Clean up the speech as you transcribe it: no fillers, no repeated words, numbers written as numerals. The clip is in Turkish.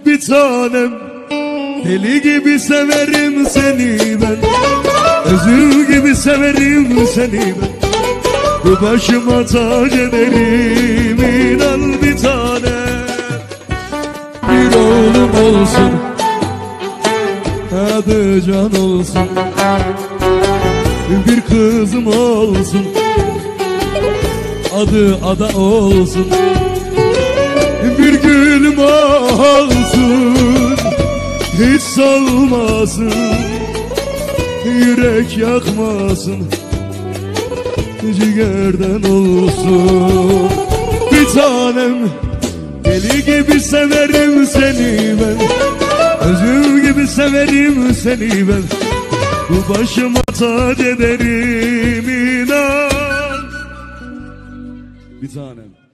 bir tanem, deli gibi severim seni ben. Özür gibi severim seni ben. Bu başıma tac ederim, inan bir tanem. Bir oğlum olsun, adı Can olsun. Bir kızım olsun, adı Ada olsun. Bir gülüm olsun, hiç solmasın, yürek yakmasın, ciğerden olsun. Bir tanem, deli gibi severim seni ben. Özüm gibi severim seni ben. Bu başıma tac ederim, inan bir tanem.